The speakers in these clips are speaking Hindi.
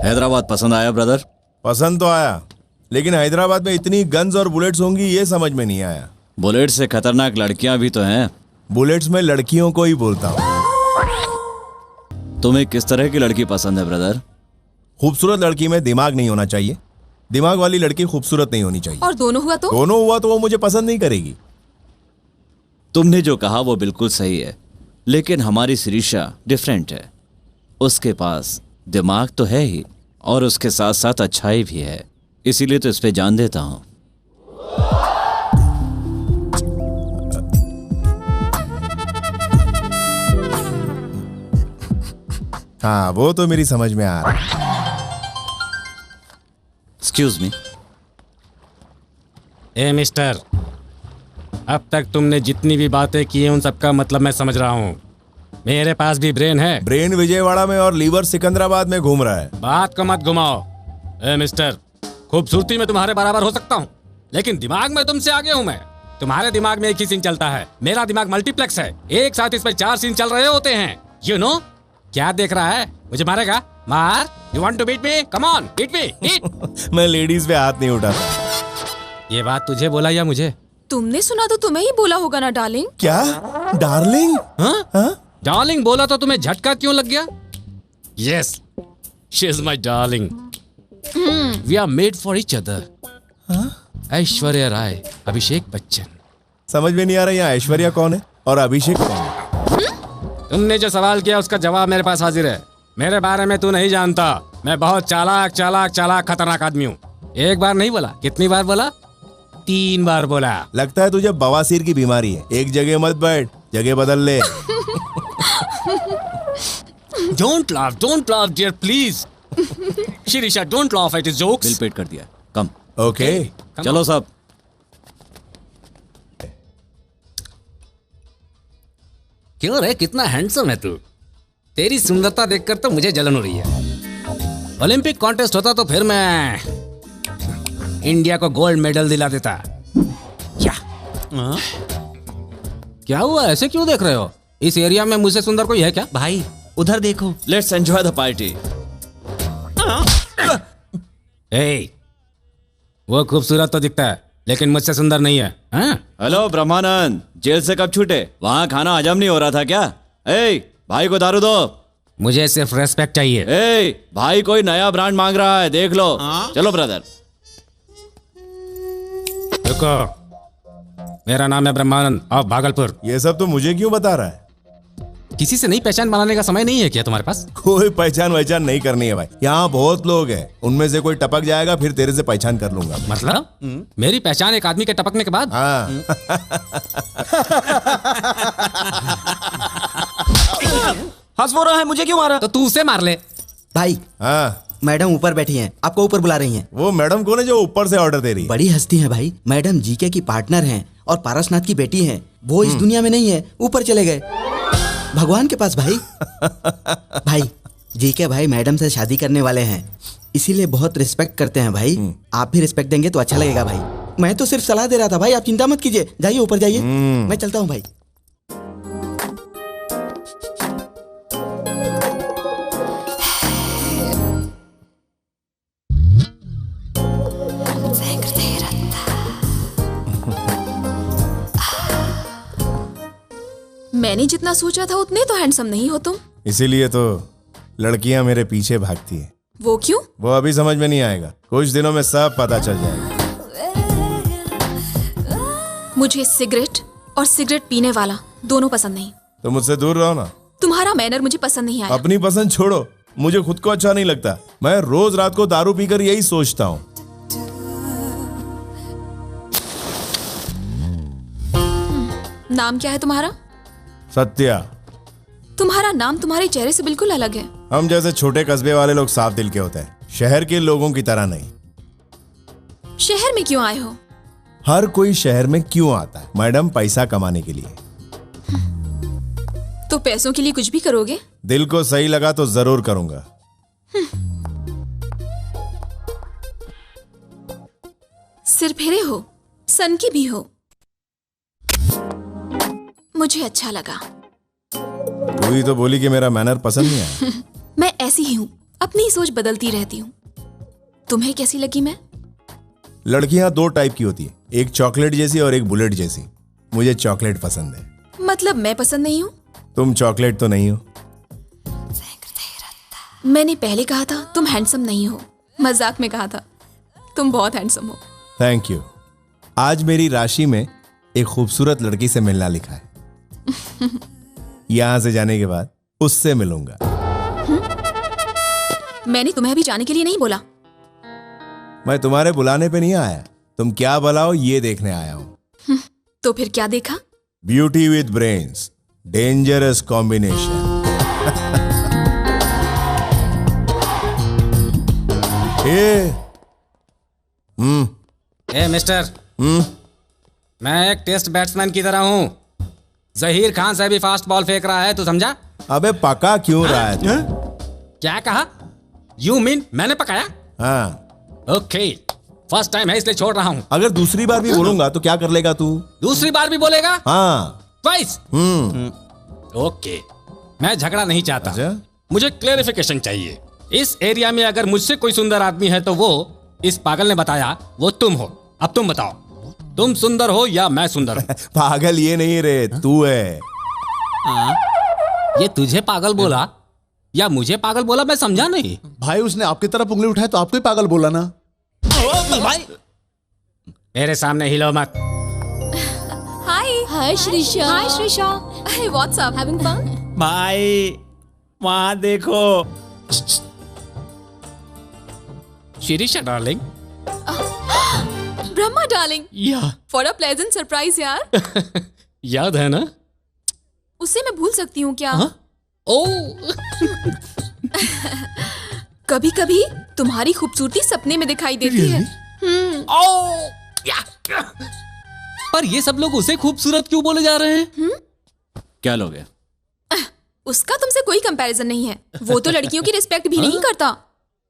हैदराबाद पसंद आया ब्रदर? पसंद तो आया, लेकिन हैदराबाद में इतनी गन्स और बुलेट्स होंगी ये समझ में नहीं आया। बुलेट से खतरनाक लड़कियां भी तो हैं। बुलेट्स में लड़कियों को ही बोलता हूँ। तुम्हें किस तरह की लड़की पसंद है ब्रदर? खूबसूरत लड़की में दिमाग नहीं होना चाहिए, दिमाग वाली लड़की खूबसूरत नहीं होनी चाहिए। और दोनों हुआ तो? दोनों हुआ तो वो मुझे पसंद नहीं करेगी। तुमने जो कहा वो बिल्कुल सही है, लेकिन हमारी शिरीषा डिफरेंट है। उसके पास दिमाग तो है ही और उसके साथ साथ अच्छाई भी है, इसीलिए तो इस पे जान देता हूं। हाँ, वो तो मेरी समझ में आ रहा है। Excuse me. ए मिस्टर, अब तक तुमने जितनी भी बातें की हैं उन सबका मतलब मैं समझ रहा हूँ। मेरे पास भी ब्रेन है। ब्रेन विजयवाड़ा में और लीवर सिकंदराबाद में घूम रहा है। बात को मत घुमाओ। ए मिस्टर, खूबसूरती में तुम्हारे बराबर हो सकता हूँ, लेकिन दिमाग में तुमसे आगे हूँ मैं। तुम्हारे दिमाग में एक ही सीन चलता है, मेरा दिमाग मल्टीप्लेक्स है। एक साथ इसमें 4 सीन चल रहे होते हैं। You know? क्या देख रहा है? मुझे मारेगा? मार। You want to beat me? Come on, beat me, beat. मैं लेडीज पे हाथ नहीं उठाता। ये बात तुझे बोला या मुझे? तुमने सुना तो तुम्हें ही बोला होगा ना डार्लिंग। क्या? डार्लिंग? हाँ? डार्लिंग बोला तो तुम्हें झटका क्यों लग गया? Yes, she is my darling. We are made for each other. Aishwarya Rai, Abhishek Bachchan. समझ में नहीं आ रहा यहाँ ऐश्वर्या कौन है और अभिषेक कौन है? तुमने जो सवाल किया उसका जवाब मेरे पास हाजिर है। मेरे बारे में तू नहीं जानता। मैं बहुत चालाक चालाक चालाक खतरनाक आदमी हूँ। एक बार नहीं बोला, कितनी बार बोला? 3 बार बोला। लगता है तुझे बवासीर की बीमारी है। एक जगह मत बैठ, जगह बदल ले। Don't laugh, dear, please. Shirisha, don't laugh at his jokes. Bill paid कर दिया, कम। ओके, चलो सब। क्यों रे, कितना हैंडसम है तू। तेरी सुंदरता देखकर तो मुझे जलन हो रही है। ओलंपिक कॉन्टेस्ट होता तो फिर मैं इंडिया को गोल्ड मेडल दिला देता। क्या हुआ, ऐसे क्यों देख रहे हो? इस एरिया में मुझसे सुंदर कोई है क्या? भाई उधर देखो। Let's enjoy the party. वो खूबसूरत तो दिखता है, लेकिन मुझसे सुंदर नहीं है। हेलो ब्रह्मानंद, जेल से कब छूटे? वहाँ खाना हजम नहीं हो रहा था क्या? भाई को दारू दो। मुझे सिर्फ रेस्पेक्ट चाहिए। भाई कोई नया ब्रांड मांग रहा है, देख लो। चलो ब्रदर। रुको, मेरा नाम है ब्रह्मानंद ऑफ भागलपुर। ये सब तो मुझे क्यों बता रहा है? किसी से नई पहचान बनाने का समय नहीं है क्या तुम्हारे पास? कोई पहचान वहचान नहीं करनी है भाई। यहाँ बहुत लोग हैं, उनमें से कोई टपक जाएगा फिर तेरे से पहचान कर लूंगा। मतलब मेरी पहचान एक आदमी के टपकने के बाद? हाँ। हंस वो रहा है, मुझे क्यों मारा? तो तू उसे मार ले। भाई हाँ, मैडम ऊपर बैठी हैं, आपको ऊपर बुला रही हैं। वो मैडम कौन है जो ऊपर से ऑर्डर दे रही है? बड़ी हस्ती हैं भाई, मैडम जीके की पार्टनर हैं और पारसनाथ की बेटी हैं। वो इस दुनिया में नहीं है, ऊपर चले गए भगवान के पास। भाई भाई जीके भाई मैडम से शादी करने वाले हैं, इसीलिए बहुत रिस्पेक्ट करते हैं भाई। आप भी रिस्पेक्ट देंगे तो अच्छा लगेगा भाई। मैं तो सिर्फ सलाह दे रहा था भाई, आप चिंता मत कीजिए। जाइए ऊपर जाइए, मैं चलता हूँ भाई। मैंने जितना सोचा था उतने तो हैंडसम नहीं हो तुम। इसीलिए तो लड़कियां मेरे पीछे भागती हैं। वो क्यों? वो अभी समझ में नहीं आएगा, कुछ दिनों में सब पता चल जाएगा। मुझे सिगरेट और सिगरेट पीने वाला दोनों पसंद नहीं। तो मुझसे दूर रहो ना। तुम्हारा मैनर मुझे पसंद नहीं आया। अपनी पसंद छोड़ो, मुझे खुद को अच्छा नहीं लगता। मैं रोज रात को दारू पीकर यही सोचता हूँ। नाम क्या है तुम्हारा? सत्या। तुम्हारा नाम तुम्हारे चेहरे से बिल्कुल अलग है। हम जैसे छोटे कस्बे वाले लोग साफ दिल के होते हैं, शहर के लोगों की तरह नहीं। शहर में क्यों आए हो? हर कोई शहर में क्यों आता है मैडम? पैसा कमाने के लिए। तो पैसों के लिए कुछ भी करोगे? दिल को सही लगा तो जरूर करूंगा। सिर फेरे हो, सनकी भी हो, मुझे अच्छा लगा। तू ही तो बोली कि मेरा मैनर पसंद नहीं आया। मैं ऐसी ही हूँ, अपनी सोच बदलती रहती हूँ। तुम्हें कैसी लगी मैं? लड़कियां दो टाइप की होती है, एक चॉकलेट जैसी और एक बुलेट जैसी। मुझे चॉकलेट पसंद है। मतलब मैं पसंद नहीं हूँ? तुम चॉकलेट तो नहीं हो। मैंने पहले कहा था तुम हैंडसम नहीं हो, मजाक में कहा था। तुम बहुत हैंडसम हो। Thank you. आज मेरी राशि में एक खूबसूरत लड़की से मिलना लिखा है। यहां से जाने के बाद उससे मिलूंगा। मैंने तुम्हें अभी जाने के लिए नहीं बोला। मैं तुम्हारे बुलाने पे नहीं आया, तुम क्या बुलाओ ये देखने आया हूं। तो फिर क्या देखा? Beauty with brains, dangerous combination. A mister, मैं एक टेस्ट बैट्समैन की तरह हूँ। जहीर खान से भी फास्ट बॉल फेंक रहा है, तू समझा? अबे पका क्यों रहा है तू? क्या कहा? यू मीन मैंने पकाया? हाँ। ओके, फर्स्ट टाइम है इसलिए छोड़ रहा हूँ। अगर दूसरी बार भी बोलूंगा तो क्या कर लेगा तू? दूसरी बार भी बोलेगा? हाँ। ट्वाइस? ओके, मैं झगड़ा नहीं चाहता। अच्छा? मुझे क्लेरिफिकेशन चाहिए। इस एरिया में अगर मुझसे कोई सुंदर आदमी है तो वो इस पागल ने बताया वो तुम हो। अब तुम बताओ, तुम सुंदर हो या मैं सुंदर हूँ? पागल ये नहीं रे, तू है। ये तुझे पागल बोला या मुझे पागल बोला, मैं समझा नहीं। भाई उसने आपकी तरफ उंगली उठाई तो आपको ही पागल बोला ना। भाई मेरे सामने हिलो मत। हाय श्रीशा। हाय Shrisha. Hey, what's up? Having fun? भाई वहां देखो। शिरीषा डार्लिंग। ब्रह्मा डार्लिंग। या For a pleasant surprise यार। याद है ना? उसे मैं भूल सकती हूँ क्या? ओ कभी कभी तुम्हारी खूबसूरती सपने में दिखाई देती है। ओ पर ये सब लोग उसे खूबसूरत क्यों बोले जा रहे हैं? क्या लोग हैं? उसका तुमसे कोई कंपैरिजन नहीं है। वो तो लड़कियों की रिस्पेक्ट भी नहीं करता।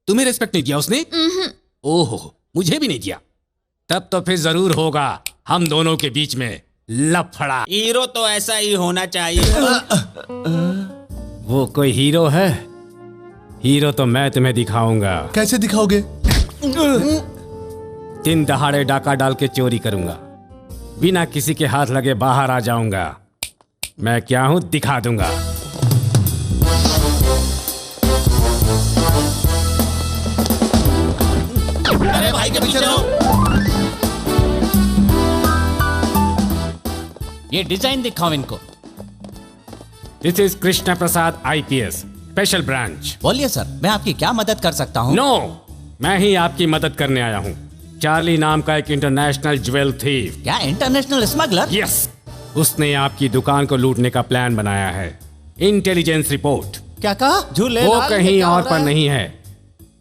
तुम्हें रिस्पेक्ट नहीं दिया उसने? ओहो, मुझे भी नहीं दिया। तब तो फिर जरूर होगा हम दोनों के बीच में लफड़ा। हीरो तो ऐसा ही होना चाहिए। वो कोई हीरो है? हीरो तो मैं तुम्हें दिखाऊंगा। कैसे दिखाओगे? दिन दहाड़े डाका डाल के चोरी करूंगा, बिना किसी के हाथ लगे बाहर आ जाऊंगा। मैं क्या हूं दिखा दूंगा। अरे भाई के पीछे रहो। ये डिजाइन दिखाओ इनको। This is Krishna Prasad IPS special branch. बोलिए सर, मैं आपकी क्या मदद कर सकता हूँ? नो, मैं ही आपकी मदद करने आया हूँ। चार्ली नाम का एक इंटरनेशनल ज्वेल थीफ। क्या इंटरनेशनल स्मगलर? यस, उसने आपकी दुकान को लूटने का प्लान बनाया है। Intelligence report. क्या कहा? झूले वो कहीं और पर नहीं है,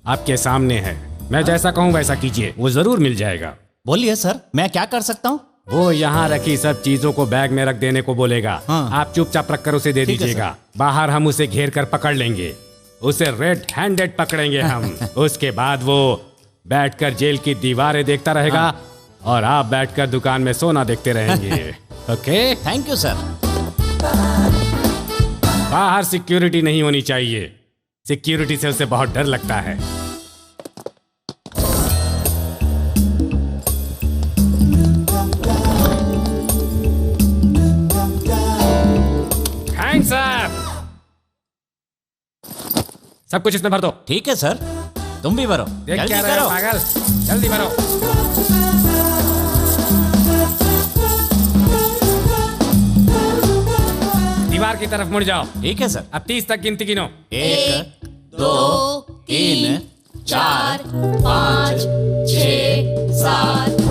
आपके सामने है। मैं जैसा कहूँ वैसा कीजिए, वो जरूर मिल जाएगा। बोलिए सर, मैं क्या कर सकता हूँ? वो यहाँ रखी सब चीजों को बैग में रख देने को बोलेगा। हाँ। आप चुपचाप रखकर उसे दे ठीक है, दीजिएगा। बाहर हम उसे घेर कर पकड़ लेंगे, उसे रेड हैंडेड पकड़ेंगे हम। उसके बाद वो बैठकर जेल की दीवारें देखता रहेगा और आप बैठकर दुकान में सोना देखते रहेंगे। ओके? Thank you sir. बाहर सिक्योरिटी नहीं होनी चाहिए, सिक्योरिटी से उसे बहुत डर लगता है। Thanks sir. सब कुछ इसमें भर दो। ठीक है सर, तुम भी भरो। देख जल्दी क्या रहे हो करो। पागल, जल्दी भरो। दीवार की तरफ मुड़ जाओ। ठीक है सर। अब 30 तक गिनती गिनो। 1 2 3 4 5 6 7।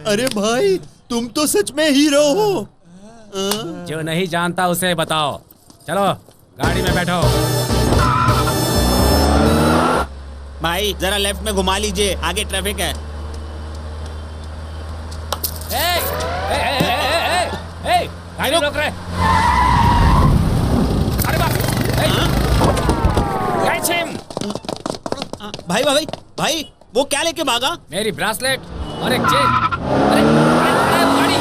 अरे भाई तुम तो सच में हीरो हो। जो नहीं जानता उसे बताओ। चलो गाड़ी में बैठो। भाई जरा लेफ्ट में घुमा लीजिए, आगे ट्रैफिक है। गाड़ी रोक रहे। अरे बाप। भाई भाई भाई वो क्या लेके भागा? मेरी ब्रासलेट और एक चेन। अरे गाड़ी,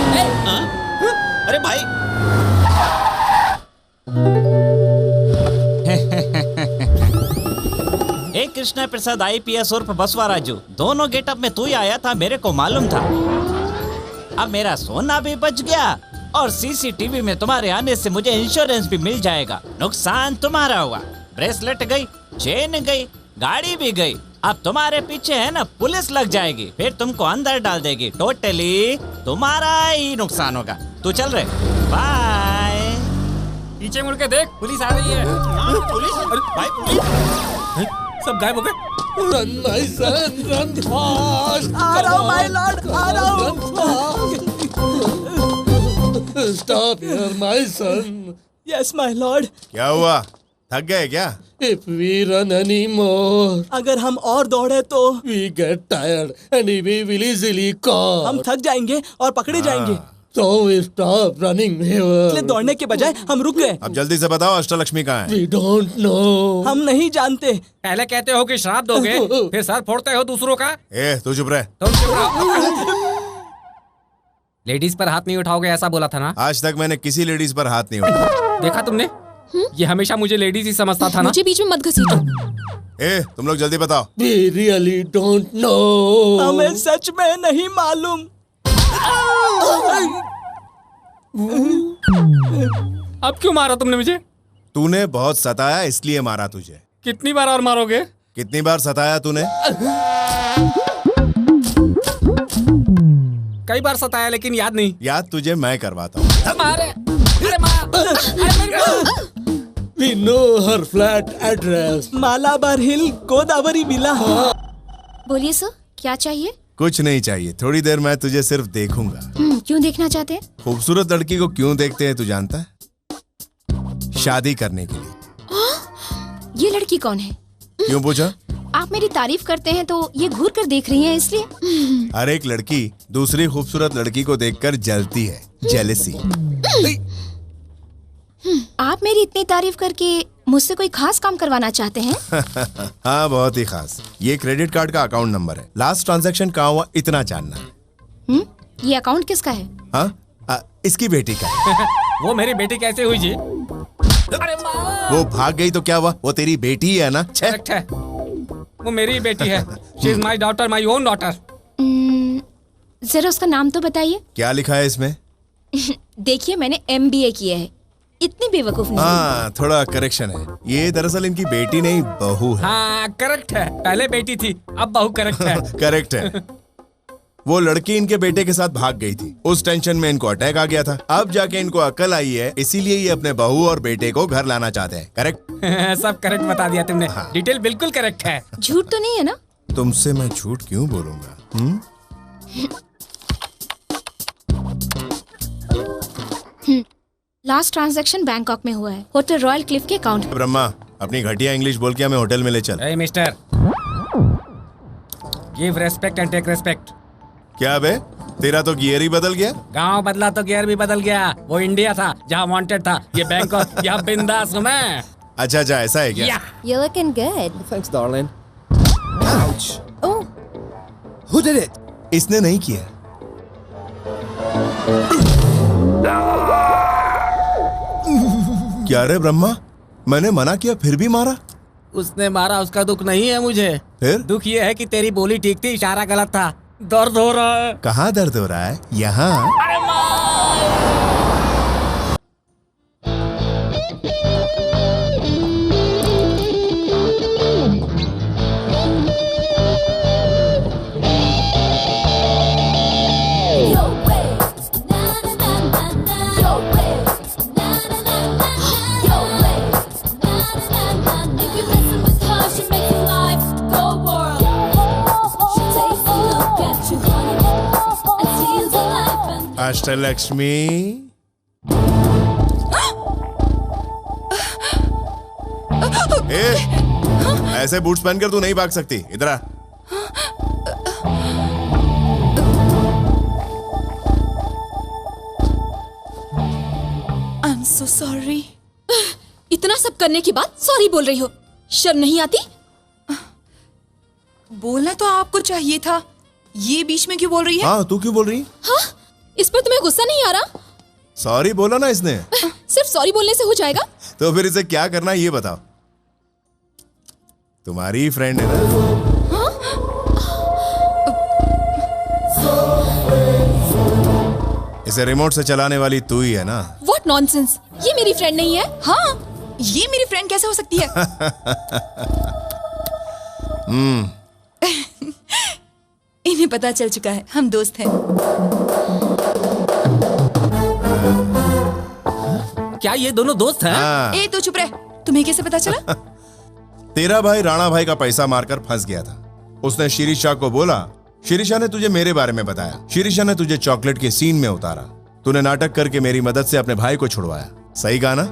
हाँ? अरे भाई, एक कृष्णा प्रसाद IPS उर्फ बसवा राजू, दोनों गेटअप में तू ही आया था, मेरे को मालूम था। अब मेरा सोना भी बच गया और CCTV में तुम्हारे आने से मुझे इंश्योरेंस भी मिल जाएगा। नुकसान तुम्हारा हुआ, ब्रेसलेट गई, चेन गई, गाड़ी भी गई। अब तुम्हारे पीछे है ना पुलिस लग जाएगी, फिर तुमको अंदर डाल देगी। टोटली तुम्हारा ही नुकसान होगा। तू चल रहे, बाय। पीछे मुड़ के देख, पुलिस आ रही है। पुलिस? भाई पुलिस? सब गायब हो गए। Run, my son, run fast. आ रहा हूँ माय लॉर्ड, आ रहा हूँ। Stop here, my son. Yes my Lord. क्या हुआ, थक गए क्या? If we run anymore, अगर हम और दौड़े तो we get tired and we will easily caught. हम थक जाएंगे और पकड़े जाएंगे। So we stop running इसलिए here. दौड़ने के बजाय हम रुक गए। अब जल्दी से बताओ अष्टलक्ष्मी कहाँ है? We don't know. हम नहीं जानते। पहले कहते हो कि श्राप दोगे, फिर सर फोड़ते हो दूसरों का। ए तू चुप रहे। तुम चुप रहो। लेडीज पर हाथ नहीं उठाओगे ऐसा बोला था ना? आज तक मैंने किसी लेडीज पर हाथ नहीं उठाया। देखा तुमने? ये हमेशा मुझे लेडीज ही समझता था ना। मुझे बीच में मत घसीटो। ए तुम लोग जल्दी बताओ। We really don't know. हमें सच में नहीं मालूम। अब क्यों मारा तुमने मुझे? तूने बहुत सताया इसलिए मारा तुझे। कितनी बार और मारोगे? कितनी बार सताया तूने? कई बार सताया लेकिन याद नहीं। याद तुझे मैं करवाता हूँ। मारे, अरे मार। We know her flat address. Malabar हिल, गोदावरी मिला। बोलिए सर, क्या चाहिए? कुछ नहीं चाहिए, थोड़ी देर मैं तुझे सिर्फ देखूंगा। क्यों देखना चाहते हैं? खूबसूरत लड़की को क्यों देखते हैं तू जानता है? शादी करने के लिए। ये लड़की कौन है? क्यों पूछा? आप मेरी तारीफ करते हैं तो ये घूर कर देख रही हैं इसलिए। हर एक लड़की दूसरी खूबसूरत लड़की को देखकर जलती है, जेलसी। आप मेरी इतनी तारीफ करके मुझसे कोई खास काम करवाना चाहते हैं? हाँ बहुत ही खास। ये क्रेडिट कार्ड का अकाउंट नंबर है, लास्ट ट्रांजैक्शन कहाँ हुआ इतना जानना है। ये अकाउंट किसका है? हाँ इसकी बेटी का। वो मेरी बेटी कैसे हुई जी? वो भाग गई तो क्या हुआ, वो तेरी बेटी है ना। छे। करेक्ट है, वो मेरी बेटी है। She is my daughter, my own daughter. जरा उसका नाम तो बताइए। क्या लिखा है इसमें? देखिए मैंने MBA किया है, इतनी बेवकूफ नहीं। हाँ थोड़ा करेक्शन है, ये दरअसल इनकी बेटी नहीं बहू है। हाँ करेक्ट है, पहले बेटी थी अब बहू। करेक्ट है। करेक्ट है। वो लड़की इनके बेटे के साथ भाग गई थी, उस टेंशन में इनको अटैक आ गया था। अब जाके इनको अकल आई है, इसीलिए ये अपने बहू और बेटे को घर लाना चाहते हैं। करेक्ट? सब करेक्ट बता दिया तुमने। डिटेल बिल्कुल करेक्ट है। झूठ तो नहीं है ना? तुमसे मैं झूठ क्यों बोलूंगा? लास्ट ट्रांजैक्शन बैंकॉक में हुआ है, होटल रॉयल क्लिफ के अकाउंट। ब्रह्मा अपनी घटिया इंग्लिश बोल के हमें होटल में ले चल। ए mister, give respect and take respect. क्या बे, तेरा तो गियर ही बदल गया। गांव बदला तो गियर भी बदल गया। वो इंडिया था जहाँ वांटेड था, ये बैंकॉक यहाँ बिंदास हूँ मैं। अच्छा ऐसा है क्या? या You're looking good. Thanks, darling. Ouch. Oh, Who did it? इसने नहीं किया। क्या रे ब्रह्मा, मैंने मना किया फिर भी मारा। उसने मारा, उसका दुख नहीं है मुझे। फिर? दुख ये है कि तेरी बोली ठीक थी, इशारा गलत था। दर्द हो रहा है। कहाँ दर्द हो रहा है? यहाँ। अष्टलक्ष्मी, ऐसे बूट्स पहनकर तू नहीं भाग सकती, इधर आ। I'm so sorry. इतना सब करने के बाद सॉरी बोल रही हो, शर्म नहीं आती? बोलना तो आपको चाहिए था। ये बीच में क्यों बोल रही है? हाँ, तू क्यों बोल रही? हाँ, इस पर तुम्हें गुस्सा नहीं आ रहा? सॉरी बोला ना इसने। सिर्फ सॉरी बोलने से हो जाएगा? तो फिर इसे क्या करना है ये बताओ। तुम्हारी ही फ्रेंड है ना? इसे रिमोट से चलाने वाली तू ही है ना? What nonsense! ये मेरी फ्रेंड नहीं है। हाँ, ये मेरी फ्रेंड कैसे हो सकती है? इन्हें पता चल चुका है, हम दोस्त हैं। क्या ये दोनों दोस्त हैं? हाँ। ए तो चुप रह, तुम्हें कैसे पता चला? तेरा भाई राणा भाई का पैसा मारकर फंस गया था। उसने शिरीषा को बोला, शिरीषा ने तुझे मेरे बारे में बताया। शिरीषा ने तुझे चॉकलेट के सीन में उतारा। तूने नाटक करके मेरी मदद से अपने भाई को छुड़वाया। सही कहा ना?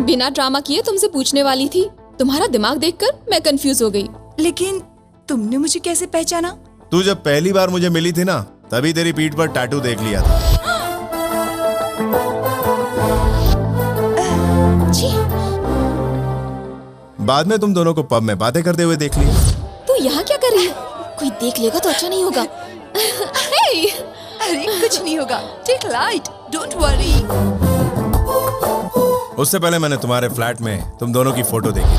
बिना ड्रामा किए तुमसे पूछने वाली थी। तुम्हारा दिमाग देखकर मैं कंफ्यूज हो गई। लेकिन तुमने मुझे कैसे पहचाना? तू जब पहली बार मुझे मिली थी ना, तभी तेरी पीठ पर टैटू देख लिया था। छी, बाद में तुम दोनों को पब में बातें करते हुए देख लिया। तू यहाँ क्या कर रही है? कोई देख लेगा तो अच्छा नहीं होगा। हे! अरे कुछ नहीं होगा, टेक लाइट, डोंट वरी। उससे पहले मैंने तुम्हारे फ्लैट में तुम दोनों की फोटो देखी।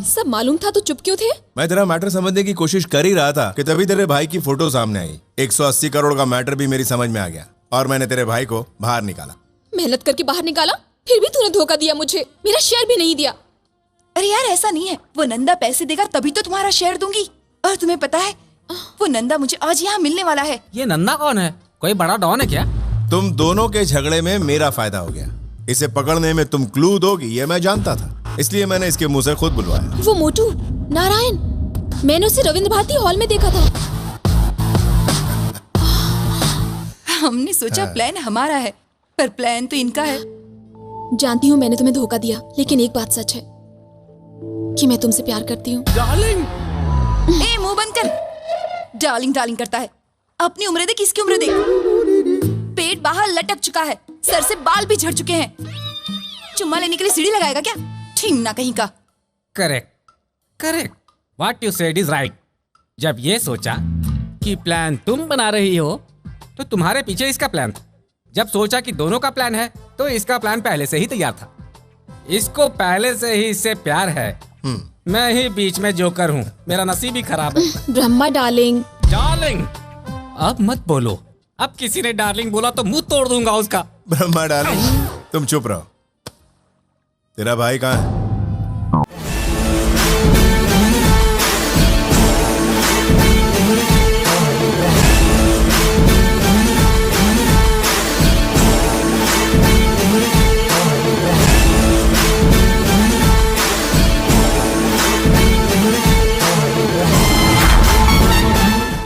सब मालूम था तो चुप क्यों थे? मैं तेरा मैटर समझने की कोशिश कर ही रहा था कि तभी तेरे भाई की फोटो सामने आई। 180 करोड़ का मैटर भी मेरी समझ में आ गया और मैंने तेरे भाई को बाहर निकाला। मेहनत करके बाहर निकाला, फिर भी तूने धोखा दिया मुझे। मेरा शेयर भी नहीं दिया। अरे यार ऐसा नहीं है, वो नंदा पैसे देगा तभी तो तुम्हारा शेयर दूंगी। और तुम्हें पता है, वो नंदा मुझे आज यहाँ मिलने वाला है। ये नंदा कौन है? कोई बड़ा डॉन है क्या? तुम दोनों के झगड़े में मेरा फायदा हो गया। इसे पकड़ने में तुम क्लू दोगी ये मैं जानता था, इसलिए मैंने इसके मुंह से खुद बुलवाया। वो मोटू नारायण, मैंने उसे रविंद्र भारती हॉल में देखा था। हमने सोचा प्लान हमारा है, पर प्लान तो इनका है। जानती हूँ मैंने तुम्हें धोखा दिया, लेकिन एक बात सच है कि मैं तुमसे प्यार करती हूँ। डार्लिंग, ए मुंह बंद कर। डार्लिंग डार्लिंग करता है। अपनी उम्र देख, इसकी उम्र देख। पेट बाहर लटक चुका है, सर से बाल भी झड़ चुके हैं। चुम्मा लेने के लिए सीढ़ी लगाएगा क्या? ठीमना कहीं का। Correct correct, what you said is right. जब ये सोचा कि प्लान तुम बना रही हो तो तुम्हारे पीछे इसका प्लान था। जब सोचा कि दोनों का प्लान है तो इसका प्लान पहले से ही तैयार था। इसको पहले से ही इससे प्यार है। मैं ही बीच में जोकर हूँ, मेरा नसीब ही खराब है। ब्रह्मा डार्लिंग। डार्लिंग अब मत बोलो, अब किसी ने डार्लिंग बोला तो मुंह तोड़ दूंगा उसका। ब्रह्मा डार्लिंग, तुम चुप रहो। तेरा भाई कहाँ है?